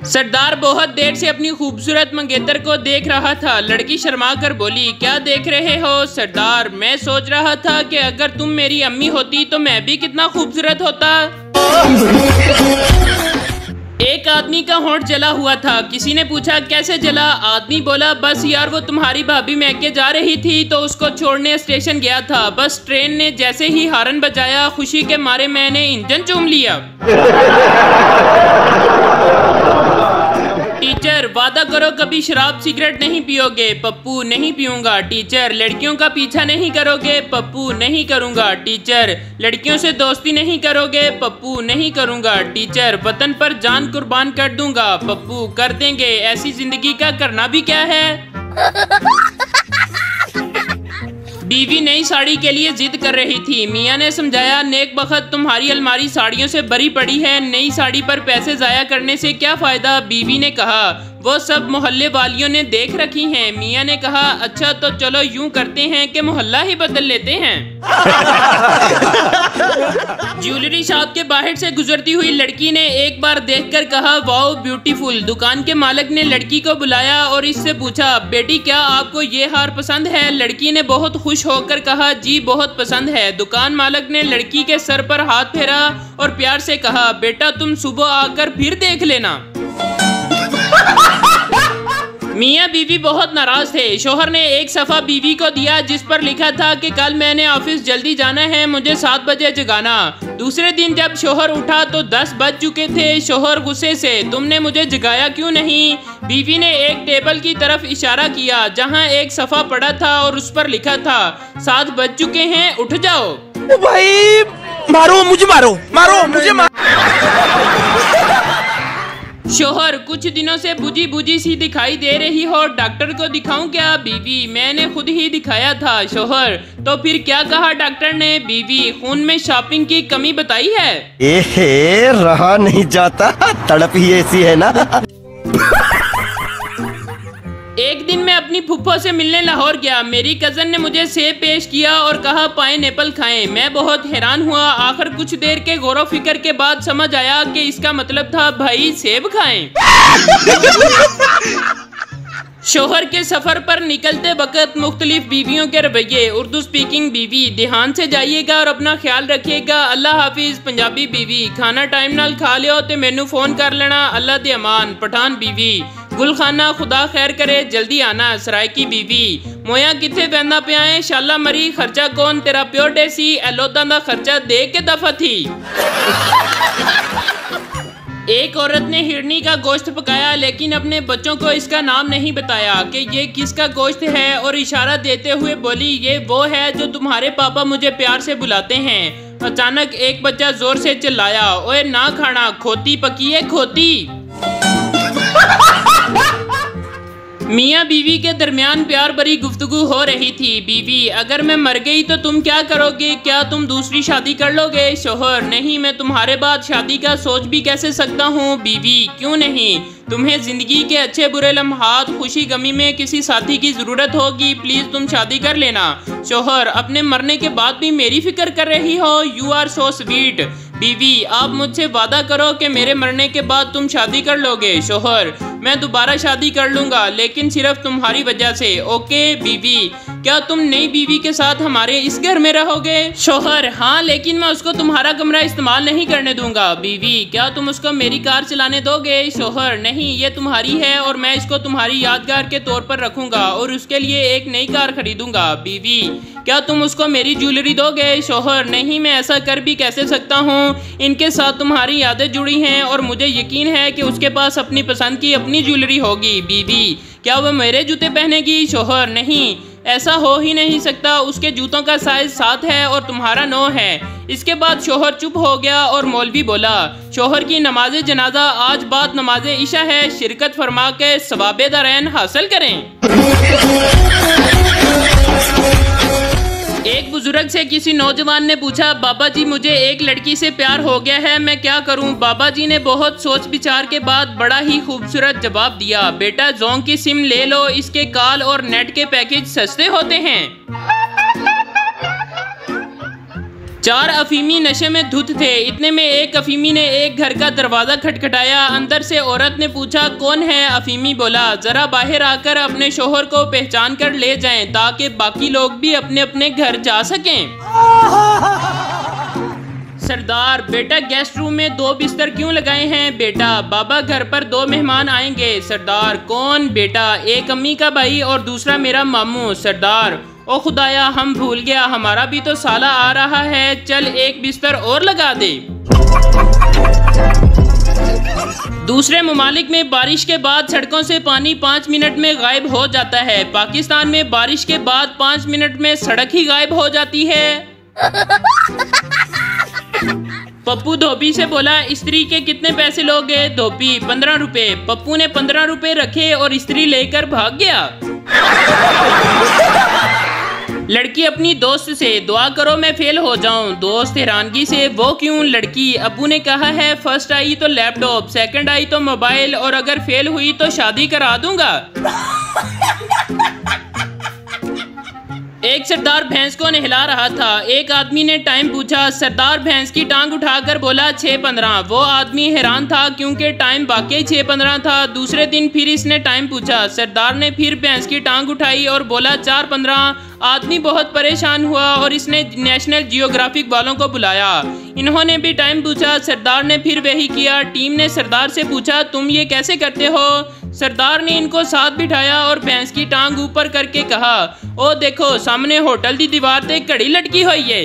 सरदार बहुत देर से अपनी खूबसूरत मंगेतर को देख रहा था। लड़की शर्मा कर बोली, क्या देख रहे हो सरदार? मैं सोच रहा था कि अगर तुम मेरी अम्मी होती तो मैं भी कितना खूबसूरत होता। एक आदमी का होंठ जला हुआ था। किसी ने पूछा कैसे जला? आदमी बोला, बस यार वो तुम्हारी भाभी मैके जा रही थी तो उसको छोड़ने स्टेशन गया था। बस ट्रेन ने जैसे ही हॉर्न बजाया खुशी के मारे मैंने इंजन चूम लिया। टीचर, वादा करो कभी शराब सिगरेट नहीं पियोगे। पप्पू, नहीं पीऊंगा। टीचर, लड़कियों का पीछा नहीं करोगे। पप्पू, नहीं करूंगा। टीचर, लड़कियों से दोस्ती नहीं करोगे। पप्पू, नहीं करूंगा। टीचर, वतन पर जान कुर्बान कर दूंगा। पप्पू, कर देंगे। ऐसी जिंदगी का करना भी क्या है। बीवी नई साड़ी के लिए जिद कर रही थी। मियाँ ने समझाया, नेक बखत तुम्हारी अलमारी साड़ियों से भरी पड़ी है, नई साड़ी पर पैसे जाया करने से क्या फायदा। बीवी ने कहा, वो सब मोहल्ले वालियों ने देख रखी हैं। मियाँ ने कहा, अच्छा तो चलो यूं करते हैं कि मोहल्ला ही बदल लेते हैं। ज्वेलरी शॉप के बाहर से गुजरती हुई लड़की ने एक बार देखकर कहा, वाओ ब्यूटीफुल। दुकान के मालिक ने लड़की को बुलाया और इससे पूछा, बेटी क्या आपको ये हार पसंद है? लड़की ने बहुत खुश होकर कहा, जी बहुत पसंद है। दुकान मालिक ने लड़की के सर पर हाथ फेरा और प्यार से कहा, बेटा तुम सुबह आकर फिर देख लेना। मियाँ बीवी बहुत नाराज थे। शोहर ने एक सफ़ा बीवी को दिया जिस पर लिखा था कि कल मैंने ऑफिस जल्दी जाना है, मुझे 7 बजे जगाना। दूसरे दिन जब शोहर उठा तो 10 बज चुके थे। शोहर गुस्से से, तुमने मुझे जगाया क्यों नहीं? बीवी ने एक टेबल की तरफ इशारा किया जहां एक सफ़ा पड़ा था और उस पर लिखा था, 7 बज चुके हैं, उठ जाओ। भाई मारो मुझे, मारो मुझे, शोहर, कुछ दिनों से बुझी बुझी सी दिखाई दे रही हो, डॉक्टर को दिखाऊं क्या? बीवी, मैंने खुद ही दिखाया था। शोहर, तो फिर क्या कहा डॉक्टर ने? बीवी, खून में शॉपिंग की कमी बताई है। एहे, रहा नहीं जाता, तड़प ही ऐसी है ना। एक दिन मैं अपनी फुफ्फो से मिलने लाहौर गया। मेरी कजन ने मुझे सेब पेश किया और कहा, पाइनएप्पल खाएं। मैं बहुत हैरान हुआ। आखिर कुछ देर के गौर फिक्र के बाद समझ आया कि इसका मतलब था, भाई सेब खाएं। शोहर के सफर पर निकलते वक्त मुख्तलिफ बीवियों के रवैये। उर्दू स्पीकिंग बीवी, ध्यान से जाइएगा और अपना ख्याल रखिएगा। अल्लाह हाफिज। पंजाबी बीवी, खाना टाइम नाल खा लियो ते मैनू फोन कर लेना। अल्लाह दे अमान। पठान बीवी, गुलखाना, खुदा खैर करे, जल्दी आना। सरायकी बीवी, मोया किथे बहना पिया है, शाला मरी, खर्चा कौन? तेरा प्यो डेसी, एलोदा दा खर्चा दे के दफा थी। एक औरत ने हिरनी का गोश्त पकाया लेकिन अपने बच्चों को इसका नाम नहीं बताया कि ये किसका गोश्त है और इशारा देते हुए बोली, ये वो है जो तुम्हारे पापा मुझे प्यार से बुलाते हैं। अचानक एक बच्चा जोर से चिल्लाया, ओए ना खाना, खोती पकी है खोती। मियाँ बीवी के दरमियान प्यार भरी गुफ्तगू हो रही थी। बीवी, अगर मैं मर गई तो तुम क्या करोगे? क्या तुम दूसरी शादी कर लोगे? शोहर, नहीं, मैं तुम्हारे बाद शादी का सोच भी कैसे सकता हूँ। बीवी, क्यों नहीं? तुम्हें जिंदगी के अच्छे बुरे लम्हात, खुशी गमी में किसी साथी की जरूरत होगी, प्लीज तुम शादी कर लेना। शोहर, अपने मरने के बाद भी मेरी फिक्र कर रही हो, यू आर सो स्वीट। बीवी, आप मुझसे वादा करो कि मेरे मरने के बाद तुम शादी कर लोगे। शोहर, मैं दोबारा शादी कर लूंगा लेकिन सिर्फ तुम्हारी वजह से। ओके। बीवी, क्या तुम नई बीवी के साथ हमारे इस घर में रहोगे? शोहर, हाँ, लेकिन मैं उसको तुम्हारा कमरा इस्तेमाल नहीं करने दूंगा। बीवी, क्या तुम उसको मेरी कार चलाने दोगे? शोहर, नहीं, ये तुम्हारी है और मैं इसको तुम्हारी यादगार के तौर पर रखूंगा और उसके लिए एक नई कार खरीदूंगा। बीवी, क्या तुम उसको मेरी ज्वेलरी दोगे? शोहर, नहीं, मैं ऐसा कर भी कैसे सकता हूँ, इनके साथ तुम्हारी यादें जुड़ी हैं और मुझे यकीन है कि उसके पास अपनी पसंद की अपनी ज्वेलरी होगी। बीवी, क्या वह मेरे जूते पहनेगी? शोहर, नहीं, ऐसा हो ही नहीं सकता, उसके जूतों का साइज 7 है और तुम्हारा 9 है। इसके बाद शोहर चुप हो गया और मौलवी बोला, शोहर की नमाज जनाजा आज बाद नमाज इशा है, शिरकत फरमा के सवाबे दरैन हासिल करें। एक बुजुर्ग से किसी नौजवान ने पूछा, बाबा जी मुझे एक लड़की से प्यार हो गया है, मैं क्या करूं? बाबा जी ने बहुत सोच विचार के बाद बड़ा ही खूबसूरत जवाब दिया, बेटा जोंग की सिम ले लो, इसके कॉल और नेट के पैकेज सस्ते होते हैं। 4 अफीमी नशे में धुत थे। इतने में एक अफीमी ने एक घर का दरवाज़ा खटखटाया। अंदर से औरत ने पूछा कौन है? अफीमी बोला ज़रा बाहर आकर अपने शोहर को पहचान कर ले जाएं ताकि बाकी लोग भी अपने अपने घर जा सकें। सरदार, बेटा गेस्ट रूम में 2 बिस्तर क्यों लगाए हैं? बेटा, बाबा घर पर 2 मेहमान आएंगे। सरदार, कौन? बेटा, एक अम्मी का भाई और दूसरा मेरा मामू। सरदार, ओ खुदाया, हम भूल गया, हमारा भी तो साला आ रहा है, चल एक बिस्तर और लगा दे। दूसरे ममालिक में बारिश के बाद सड़कों से पानी 5 मिनट में गायब हो जाता है। पाकिस्तान में बारिश के बाद 5 मिनट में सड़क ही गायब हो जाती है। पप्पू धोबी से बोला इस्त्री के कितने पैसे लोगे? धोबी, 15 रुपए। पप्पू ने 15 रुपए रखे और इस्त्री लेकर भाग गया। लड़की अपनी दोस्त से दुआ करो मैं फेल हो जाऊं। दोस्त हैरानगी से वो क्यों? लड़की, अब्बू ने कहा है फर्स्ट आई तो लैपटॉप, सेकंड आई तो मोबाइल और अगर फेल हुई तो शादी करा दूंगा। एक सरदार भैंस को नहला रहा था। एक आदमी ने टाइम पूछा। सरदार भैंस की टांग उठाकर बोला 6:15। वो आदमी हैरान था क्योंकि टाइम वाकई 6:15 था। दूसरे दिन फिर इसने टाइम पूछा। सरदार ने फिर भैंस की टांग उठाई और बोला 4:15। आदमी बहुत परेशान हुआ और इसने नेशनल जियोग्राफिक वालों को बुलाया। इन्होंने भी टाइम पूछा। सरदार ने फिर वही किया। टीम ने सरदार से पूछा तुम ये कैसे करते हो? सरदार ने इनको साथ बिठाया और भैंस की टांग ऊपर करके कहा ओ देखो सामने होटल की दीवार पे घड़ी लटकी हुई है।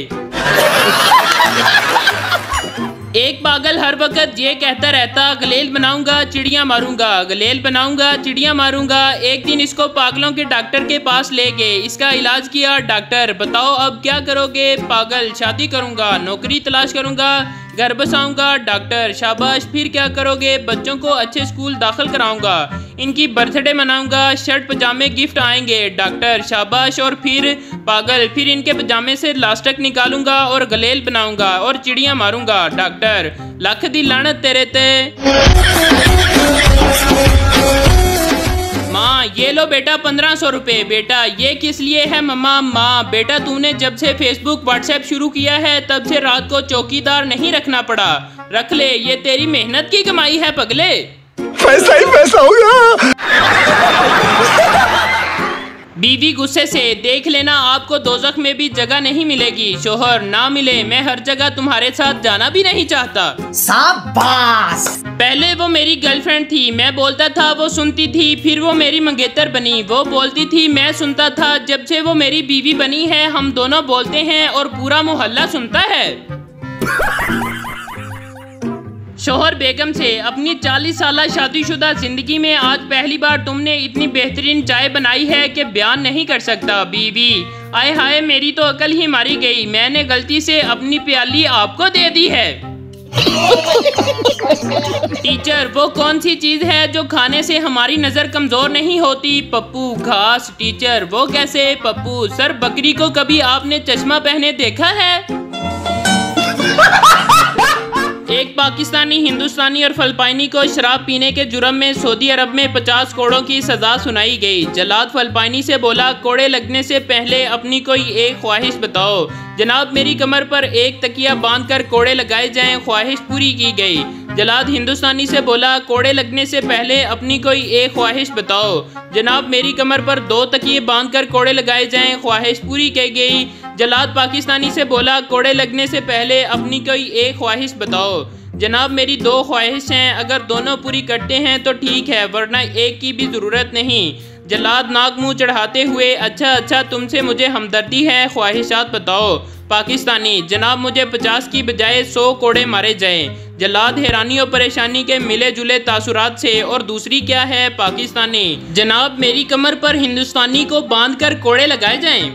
एक पागल हर वक्त ये कहता रहता गलेल बनाऊंगा चिड़िया मारूंगा, गलेल बनाऊंगा चिड़िया मारूंगा। एक दिन इसको पागलों के डॉक्टर के पास ले गए। इसका इलाज किया। डॉक्टर, बताओ अब क्या करोगे? पागल, शादी करूंगा, नौकरी तलाश करूंगा, घर बसाऊंगा। डॉक्टर, शाबाश, फिर क्या करोगे? बच्चों को अच्छे स्कूल दाखिल कराऊंगा, इनकी बर्थडे मनाऊंगा, शर्ट पजामे गिफ्ट आएंगे। डॉक्टर, शाबाश, और फिर? पागल, फिर इनके पजामे से लास्टिक निकालूंगा और गलेल बनाऊंगा और चिड़िया मारूंगा। डॉक्टर, लख दी लानत तेरे ते। माँ, ये लो बेटा 1500 रुपए। बेटा, ये किस लिए है मम्मा? माँ, बेटा तूने जब से फेसबुक व्हाट्सएप शुरू किया है तब से रात को चौकीदार नहीं रखना पड़ा। रख ले, ये तेरी मेहनत की कमाई है पगले। पैसा ही पैसा होगा। बीवी गुस्से से, देख लेना आपको दोज़ख में भी जगह नहीं मिलेगी। शोहर, ना मिले, मैं हर जगह तुम्हारे साथ जाना भी नहीं चाहता। शाबाश। पहले वो मेरी गर्लफ्रेंड थी, मैं बोलता था वो सुनती थी, फिर वो मेरी मंगेतर बनी, वो बोलती थी मैं सुनता था। जब से वो मेरी बीवी बनी है हम दोनों बोलते हैं और पूरा मोहल्ला सुनता है। शोहर बेगम से, अपनी 40 साल शादीशुदा जिंदगी में आज पहली बार तुमने इतनी बेहतरीन चाय बनाई है कि बयान नहीं कर सकता। बीवी, आए हाय, मेरी तो अकल ही मारी गई, मैंने गलती से अपनी प्याली आपको दे दी है। टीचर, वो कौन सी चीज है जो खाने से हमारी नजर कमजोर नहीं होती? पप्पू, घास। टीचर, वो कैसे? पप्पू, सर बकरी को कभी आपने चश्मा पहने देखा है? एक पाकिस्तानी, हिंदुस्तानी और फिलिपाइनी को शराब पीने के जुर्म में सऊदी अरब में 50 कोड़ों की सजा सुनाई गई। जल्लाद फिलिपाइनी से बोला कोड़े लगने से पहले अपनी कोई एक ख्वाहिश बताओ। जनाब, मेरी कमर पर एक तकिया बांधकर कोड़े लगाए जाएं, ख्वाहिश पूरी की गई। जल्लाद हिंदुस्तानी से बोला कोड़े लगने से पहले अपनी कोई एक ख्वाहिश बताओ। जनाब, मेरी कमर पर 2 तकिए बांधकर कोड़े लगाए जाएं, ख्वाहिश पूरी की गई। जल्लाद पाकिस्तानी से बोला कोड़े लगने से पहले अपनी कोई एक ख्वाहिश बताओ। जनाब, मेरी 2 ख्वाहिश हैं, अगर दोनों पूरी करते हैं तो ठीक है, वरना एक की भी ज़रूरत नहीं। जल्लाद नाक मुंह चढ़ाते हुए, अच्छा, तुमसे मुझे हमदर्दी है, ख्वाहिशात बताओ। पाकिस्तानी, जनाब मुझे 50 की बजाय 100 कोड़े मारे जाएं। जल्लाद हैरानी और परेशानी के मिले जुले तासुरात से, और दूसरी क्या है? पाकिस्तानी, जनाब मेरी कमर पर हिंदुस्तानी को बांधकर कोड़े लगाए जाएं।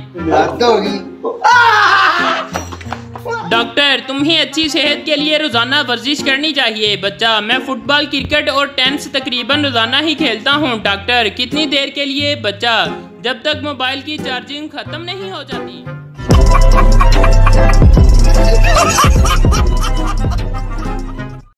डॉक्टर, तुम्हें अच्छी सेहत के लिए रोजाना वर्जिश करनी चाहिए। बच्चा, मैं फुटबॉल, क्रिकेट और टेनिस तकरीबन रोजाना ही खेलता हूँ। डॉक्टर, कितनी देर के लिए? बच्चा, जब तक मोबाइल की चार्जिंग खत्म नहीं हो जाती।